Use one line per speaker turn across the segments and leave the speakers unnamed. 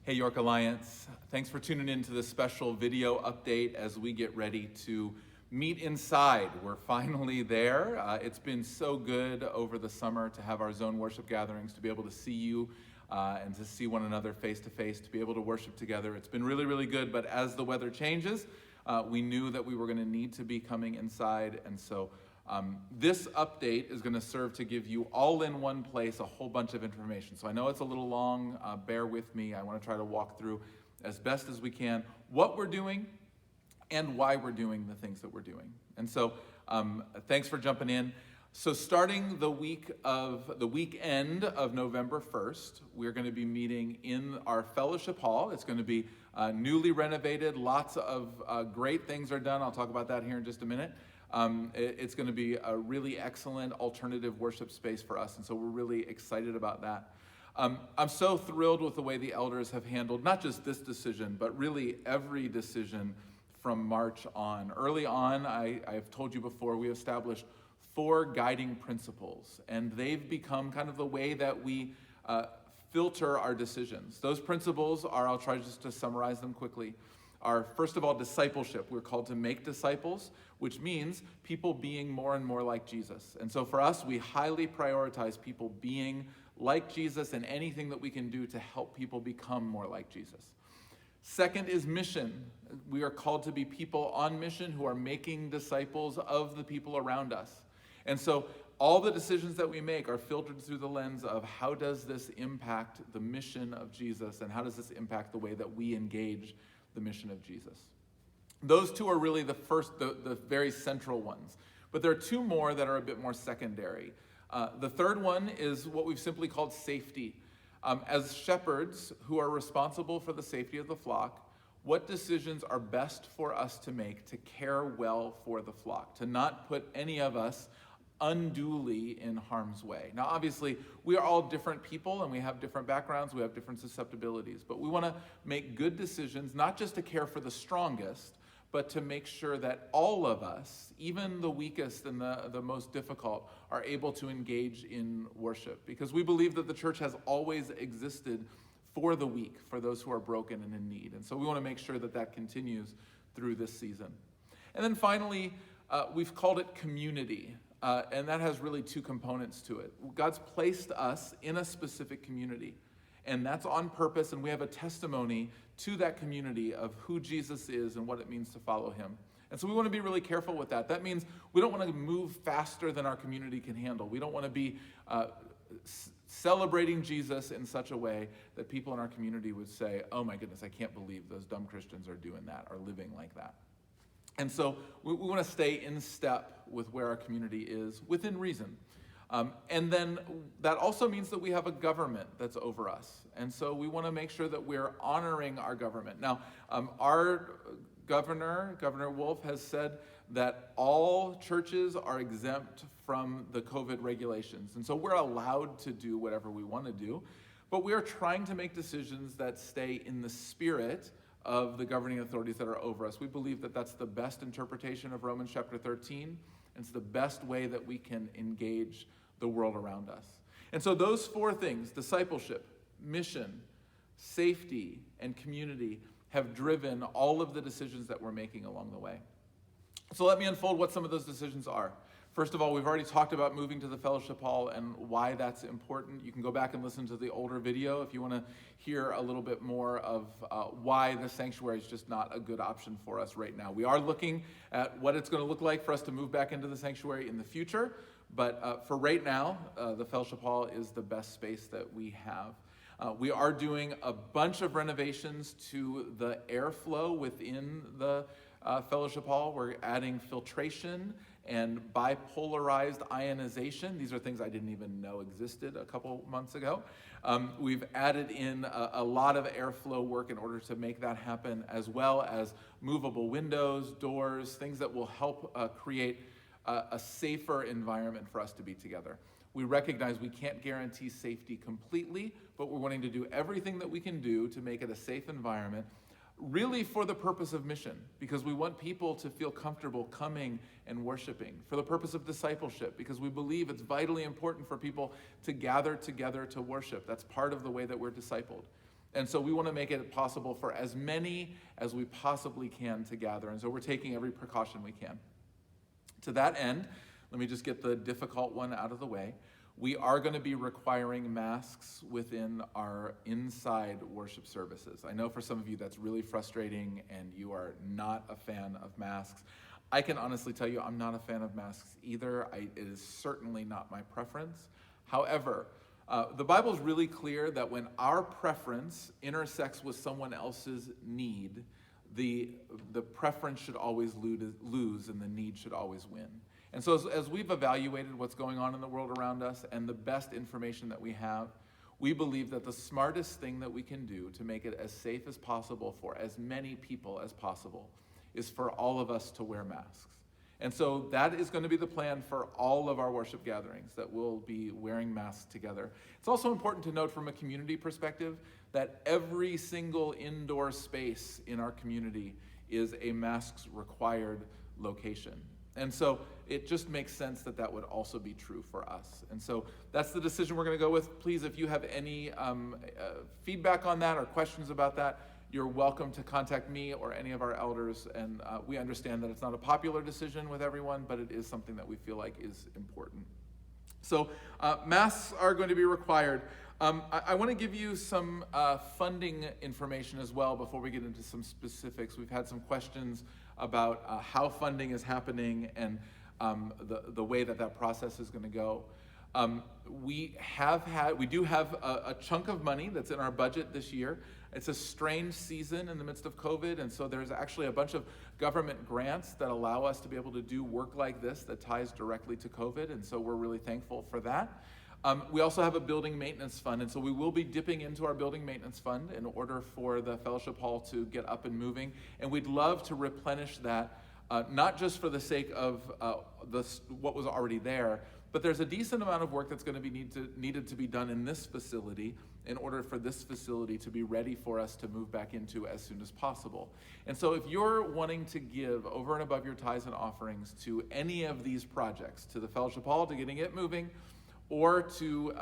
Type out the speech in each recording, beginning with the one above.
Hey York Alliance, thanks for tuning in to this special video update as we get ready to meet inside. We're finally there. It's been so good over the summer to have our zone worship gatherings, to be able to see you and to see one another face to face, to be able to worship together. It's been really, really good, but as the weather changes, we knew that we were going to need to be coming inside, and so this update is going to serve to give you all in one place a whole bunch of information. So I know it's a little long, bear with me. I want to try to walk through as best as we can what we're doing and why we're doing the things that we're doing. And so thanks for jumping in. So starting the weekend of November 1st, we're going to be meeting in our fellowship hall. It's going to be newly renovated. Lots of great things are done. I'll talk about that here in just a minute. It's going to be a really excellent alternative worship space for us, and so we're really excited about that. I'm so thrilled with the way the elders have handled not just this decision, but really every decision from March on. Early on, I've told you before, we established 4 guiding principles, and they've become kind of the way that we filter our decisions. Those principles are, I'll try just to summarize them quickly, are first of all, discipleship. We're called to make disciples, which means people being more and more like Jesus. And so for us, we highly prioritize people being like Jesus and anything that we can do to help people become more like Jesus. Second is mission. We are called to be people on mission who are making disciples of the people around us. And so all the decisions that we make are filtered through the lens of how does this impact the mission of Jesus, and how does this impact the way that we engage the mission of Jesus. Those 2 are really the very central ones. But there are 2 more that are a bit more secondary. The third one is what we've simply called safety. As shepherds who are responsible for the safety of the flock, what decisions are best for us to make to care well for the flock, to not put any of us unduly in harm's way. Now, obviously, we are all different people and we have different backgrounds, we have different susceptibilities, but we want to make good decisions, not just to care for the strongest, but to make sure that all of us, even the weakest and the most difficult, are able to engage in worship. Because we believe that the church has always existed for the weak, for those who are broken and in need. And so we want to make sure that that continues through this season. And then finally, we've called it community. And that has really 2 components to it. God's placed us in a specific community, and that's on purpose, and we have a testimony to that community of who Jesus is and what it means to follow him. And so we want to be really careful with that. That means we don't want to move faster than our community can handle. We don't want to be celebrating Jesus in such a way that people in our community would say, oh my goodness, I can't believe those dumb Christians are doing that, are living like that. And so we want to stay in step with where our community is within reason. And then that also means that we have a government that's over us. And so we want to make sure that we're honoring our government. Now, our Governor Wolf, has said that all churches are exempt from the COVID regulations. And so we're allowed to do whatever we want to do. But we are trying to make decisions that stay in the spirit of the governing authorities that are over us. We believe that that's the best interpretation of Romans chapter 13, and it's the best way that we can engage the world around us. And so those 4 things, discipleship, mission, safety, and community, have driven all of the decisions that we're making along the way. So let me unfold what some of those decisions are. First of all, we've already talked about moving to the fellowship hall and why that's important. You can go back and listen to the older video if you want to hear a little bit more of why the sanctuary is just not a good option for us right now. We are looking at what it's going to look like for us to move back into the sanctuary in the future, but for right now, the fellowship hall is the best space that we have. We are doing a bunch of renovations to the airflow within the fellowship hall. We're adding filtration and bipolarized ionization. These are things I didn't even know existed a couple months ago. We've added in a lot of airflow work in order to make that happen, as well as movable windows, doors, things that will help create a safer environment for us to be together. We recognize we can't guarantee safety completely, but we're wanting to do everything that we can do to make it a safe environment, really for the purpose of mission, because we want people to feel comfortable coming and worshiping, for the purpose of discipleship, because we believe it's vitally important for people to gather together to worship. That's part of the way that we're discipled. And so we want to make it possible for as many as we possibly can to gather. And so we're taking every precaution we can. To that end, let me just get the difficult one out of the way. We are going to be requiring masks within our inside worship services. I know for some of you that's really frustrating and you are not a fan of masks. I can honestly tell you I'm not a fan of masks either. It is certainly not my preference. However, the Bible is really clear that when our preference intersects with someone else's need, the preference should always lose and the need should always win. And so as we've evaluated what's going on in the world around us and the best information that we have, we believe that the smartest thing that we can do to make it as safe as possible for as many people as possible is for all of us to wear masks. And so that is going to be the plan for all of our worship gatherings, that we'll be wearing masks together. It's also important to note from a community perspective that every single indoor space in our community is a masks required location. And so it just makes sense that that would also be true for us. And so that's the decision we're going to go with. Please, if you have any feedback on that or questions about that, you're welcome to contact me or any of our elders. And we understand that it's not a popular decision with everyone, but it is something that we feel like is important. So masks are going to be required. I want to give you some funding information as well before we get into some specifics. We've had some questions about how funding is happening and the way that process is going to go. We do have a chunk of money that's in our budget this year. It's a strange season in the midst of COVID, and so there's actually a bunch of government grants that allow us to be able to do work like this that ties directly to COVID, and so we're really thankful for that. We also have a building maintenance fund, and so we will be dipping into our building maintenance fund in order for the fellowship hall to get up and moving, and we'd love to replenish that, not just for the sake of what was already there, but there's a decent amount of work that's going to be needed to be done in this facility in order for this facility to be ready for us to move back into as soon as possible. And so if you're wanting to give over and above your tithes and offerings to any of these projects, to the fellowship hall, to getting it moving, or to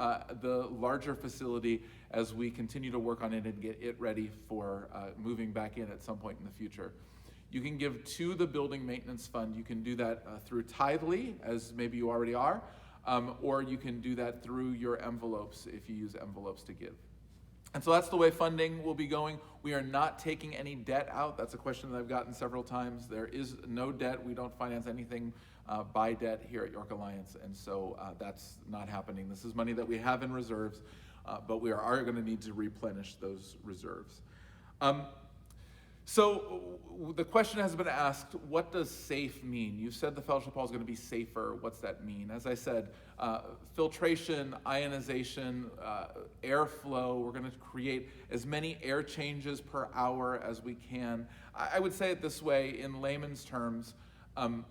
the larger facility as we continue to work on it and get it ready for moving back in at some point in the future, you can give to the building maintenance fund. You can do that through Tithely, as maybe you already are, or you can do that through your envelopes if you use envelopes to give. And so that's the way funding will be going. We are not taking any debt out. That's a question that I've gotten several times. There is no debt. We don't finance anything by debt here at York Alliance, and so that's not happening. This is money that we have in reserves, but we are going to need to replenish those reserves. So the question has been asked, what does safe mean? You said the fellowship hall is going to be safer. What's that mean? As I said, filtration, ionization, airflow. We're going to create as many air changes per hour as we can. I would say it this way, in layman's terms,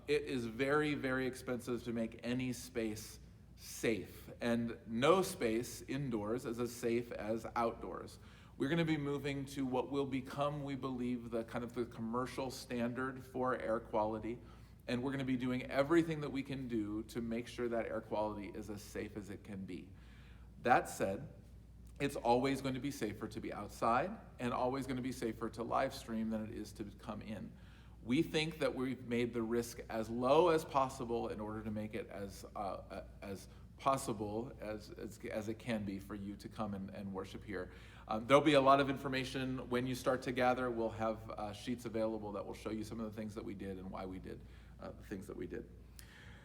it is very, very expensive to make any space safe, and no space indoors is as safe as outdoors. We're going to be moving to what will become, we believe, the kind of the commercial standard for air quality, and we're going to be doing everything that we can do to make sure that air quality is as safe as it can be. That said, it's always going to be safer to be outside and always going to be safer to live stream than it is to come in. We think that we've made the risk as low as possible in order to make it as possible as it can be for you to come and worship here. There'll be a lot of information when you start to gather. We'll have sheets available that will show you some of the things that we did and why we did the things that we did.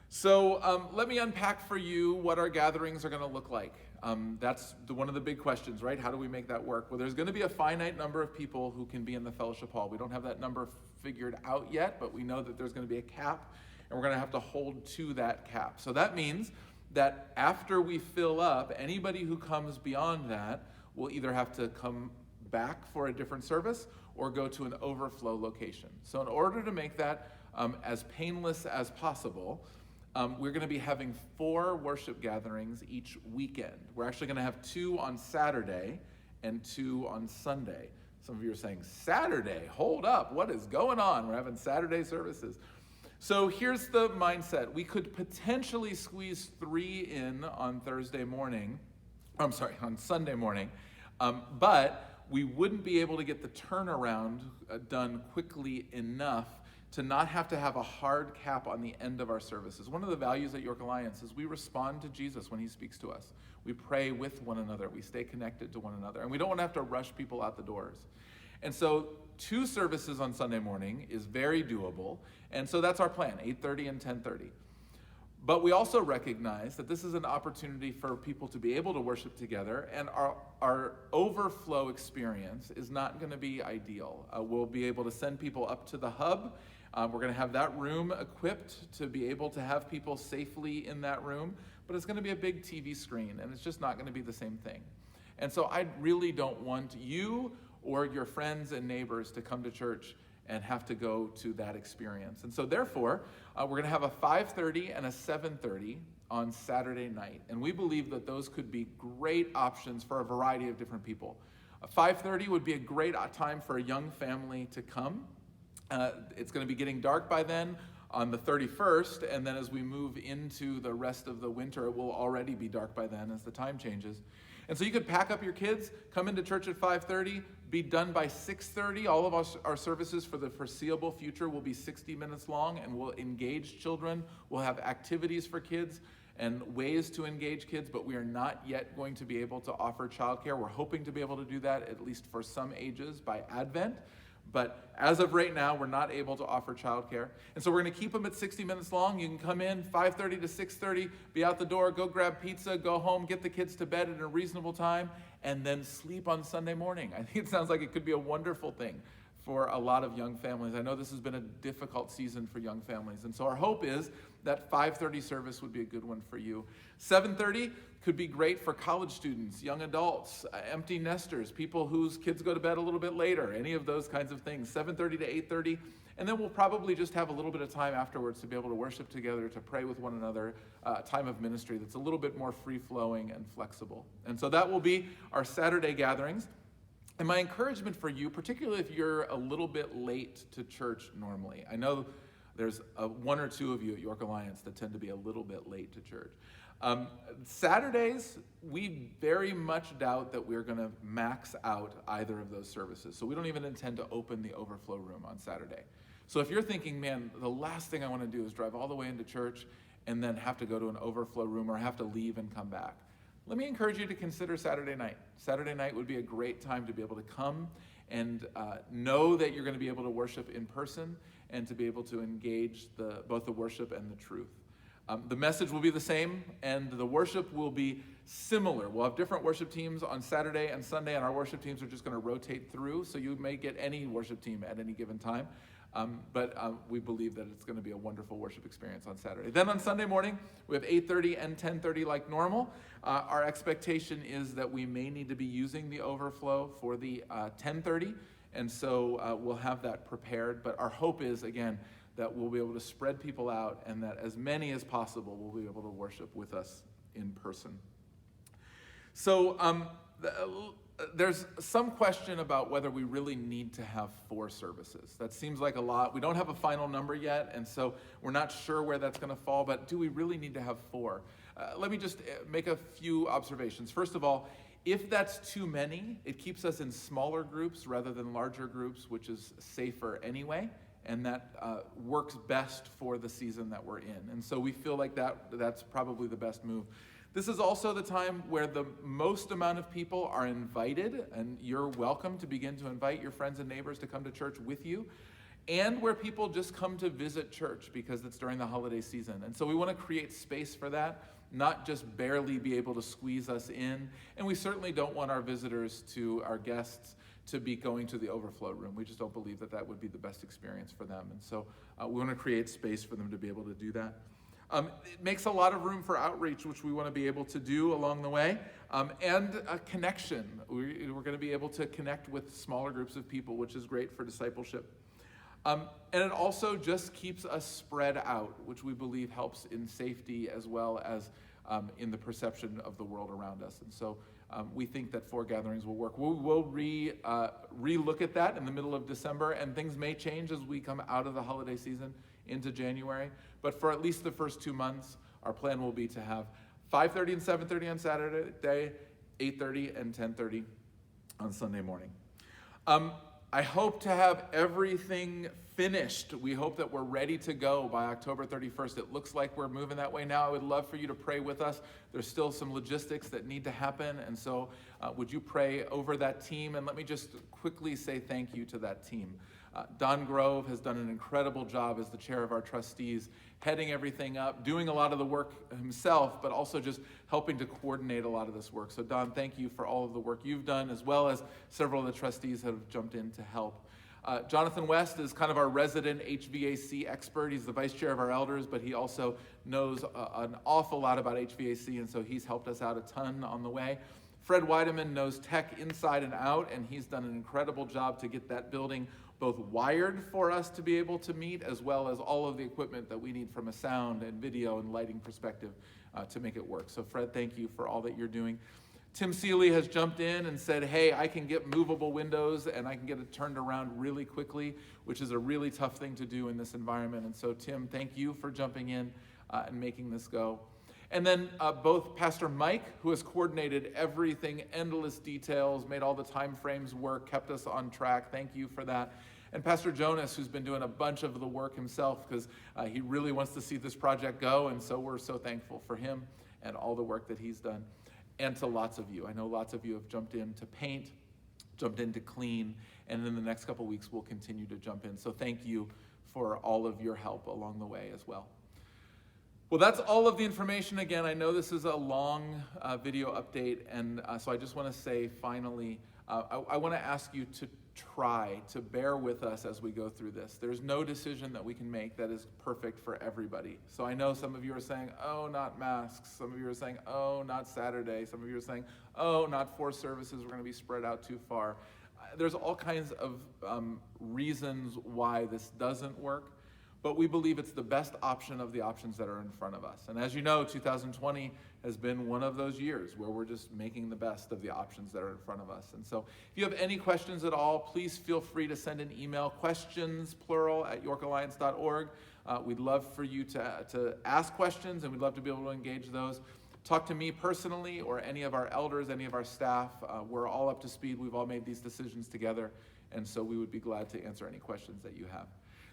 So let me unpack for you what our gatherings are going to look like. That's one of the big questions, right? How do we make that work? Well, there's going to be a finite number of people who can be in the fellowship hall. We don't have that number figured out yet, but we know that there's going to be a cap, and we're going to have to hold to that cap. So that means that after we fill up, anybody who comes beyond that will either have to come back for a different service or go to an overflow location. So in order to make that as painless as possible, we're going to be having 4 worship gatherings each weekend. We're actually going to have 2 on Saturday and 2 on Sunday. Some of you are saying, Saturday, hold up, what is going on? We're having Saturday services. So here's the mindset. We could potentially squeeze 3 in on Sunday morning, but we wouldn't be able to get the turnaround done quickly enough to not have to have a hard cap on the end of our services. One of the values at York Alliance is we respond to Jesus when he speaks to us. We pray with one another. We stay connected to one another. And we don't want to have to rush people out the doors. And so 2 services on Sunday morning is very doable. And so that's our plan, 8:30 and 10:30. But we also recognize that this is an opportunity for people to be able to worship together, and our overflow experience is not going to be ideal. We'll be able to send people up to the hub. We're going to have that room equipped to be able to have people safely in that room, but it's going to be a big TV screen, and it's just not going to be the same thing. And so I really don't want you or your friends and neighbors to come to church and have to go to that experience. And so therefore, we're going to have a 5:30 and a 7:30 on Saturday night. And we believe that those could be great options for a variety of different people. A 5:30 would be a great time for a young family to come. It's going to be getting dark by then on the 31st, and then as we move into the rest of the winter, it will already be dark by then as the time changes. And so you could pack up your kids, come into church at 5:30, be done by 6:30. All of our services for the foreseeable future will be 60 minutes long, and we'll engage children. We'll have activities for kids and ways to engage kids, but we are not yet going to be able to offer childcare. We're hoping to be able to do that, at least for some ages, by Advent. But as of right now, we're not able to offer childcare. And so we're going to keep them at 60 minutes long. You can come in 5:30 to 6:30, be out the door, go grab pizza, go home, get the kids to bed at a reasonable time, and then sleep on Sunday morning. I think it sounds like it could be a wonderful thing for a lot of young families. I know this has been a difficult season for young families. And so our hope is that 5:30 service would be a good one for you. 7:30 could be great for college students, young adults, empty nesters, people whose kids go to bed a little bit later, any of those kinds of things. 7:30 to 8:30. And then we'll probably just have a little bit of time afterwards to be able to worship together, to pray with one another, a time of ministry that's a little bit more free-flowing and flexible. And so that will be our Saturday gatherings. And my encouragement for you, particularly if you're a little bit late to church normally, I know there's 1 or 2 of you at York Alliance that tend to be a little bit late to church. Saturdays, we very much doubt that we're going to max out either of those services. So we don't even intend to open the overflow room on Saturday. So if you're thinking, man, the last thing I want to do is drive all the way into church and then have to go to an overflow room or have to leave and come back, let me encourage you to consider Saturday night. Saturday night would be a great time to be able to come and know that you're going to be able to worship in person and to be able to engage both the worship and the truth. The message will be the same, and the worship will be similar. We'll have different worship teams on Saturday and Sunday, and our worship teams are just going to rotate through, so you may get any worship team at any given time. But we believe that it's going to be a wonderful worship experience on Saturday. Then on Sunday morning, we have 8:30 and 10:30 like normal. Our expectation is that we may need to be using the overflow for the 10:30, and so we'll have that prepared. But our hope is, again, that we'll be able to spread people out and that as many as possible will be able to worship with us in person. So there's some question about whether we really need to have 4 services. That seems like a lot. We don't have a final number yet, and so we're not sure where that's going to fall, but do we really need to have 4? Let me just make a few observations. First of all, if that's too many, it keeps us in smaller groups rather than larger groups, which is safer anyway, and that works best for the season that we're in. And so we feel like that's probably the best move. This is also the time where the most amount of people are invited, and you're welcome to begin to invite your friends and neighbors to come to church with you, and where people just come to visit church because it's during the holiday season. And so we want to create space for that, not just barely be able to squeeze us in. And we certainly don't want our visitors, our guests, to be going to the overflow room. We just don't believe that would be the best experience for them. And so we want to create space for them to be able to do that. It makes a lot of room for outreach, which we want to be able to do along the way, and a connection. We're going to be able to connect with smaller groups of people, which is great for discipleship. And it also just keeps us spread out, which we believe helps in safety as well as in the perception of the world around us. And so we think that 4 gatherings will work. We'll re-look at that in the middle of December, and things may change as we come out of the holiday season into January. But for at least the first 2 months, our plan will be to have 5:30 and 7:30 on Saturday, 8:30 and 10:30 on Sunday morning. I hope to have everything finished. We hope that we're ready to go by October 31st. It looks like we're moving that way now. I would love for you to pray with us. There's still some logistics that need to happen, and so would you pray over that team? And let me just quickly say thank you to that team. Don Grove has done an incredible job as the chair of our trustees, heading everything up, doing a lot of the work himself, but also just helping to coordinate a lot of this work. So Don, thank you for all of the work you've done, as well as several of the trustees have jumped in to help. Jonathan West is kind of our resident HVAC expert. He's the vice chair of our elders, but he also knows an awful lot about HVAC, and so he's helped us out a ton on the way. Fred Weideman knows tech inside and out, and he's done an incredible job to get that building both wired for us to be able to meet, as well as all of the equipment that we need from a sound and video and lighting perspective to make it work. So Fred, thank you for all that you're doing. Tim Seeley has jumped in and said, hey, I can get movable windows and I can get it turned around really quickly, which is a really tough thing to do in this environment. And so Tim, thank you for jumping in and making this go. And then both Pastor Mike, who has coordinated everything, endless details, made all the time frames work, kept us on track. Thank you for that. And Pastor Jonas, who's been doing a bunch of the work himself because he really wants to see this project go. And so we're so thankful for him and all the work that he's done. And to lots of you. I know lots of you have jumped in to paint, jumped in to clean, and in the next couple weeks we'll continue to jump in. So thank you for all of your help along the way as well. Well, that's all of the information. Again, I know this is a long video update, and so I just want to say finally, I want to ask you to try to bear with us as we go through this. There's no decision that we can make that is perfect for everybody. So I know some of you are saying, oh, not masks. Some of you are saying, oh, not Saturday. Some of you are saying, oh, not 4 services. We're going to be spread out too far. There's all kinds of reasons why this doesn't work. But we believe it's the best option of the options that are in front of us. And as you know, 2020 has been one of those years where we're just making the best of the options that are in front of us. And so if you have any questions at all, please feel free to send an email, questions, plural, @yorkalliance.org. We'd love for you to ask questions, and we'd love to be able to engage those. Talk to me personally or any of our elders, any of our staff. We're all up to speed. We've all made these decisions together, and so we would be glad to answer any questions that you have.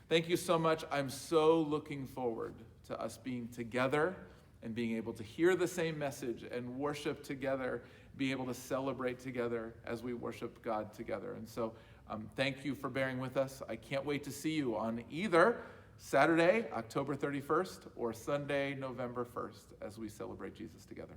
Thank you so much. I'm so looking forward to us being together and being able to hear the same message and worship together, being able to celebrate together as we worship God together. And so thank you for bearing with us. I can't wait to see you on either Saturday, October 31st, or Sunday, November 1st, as we celebrate Jesus together.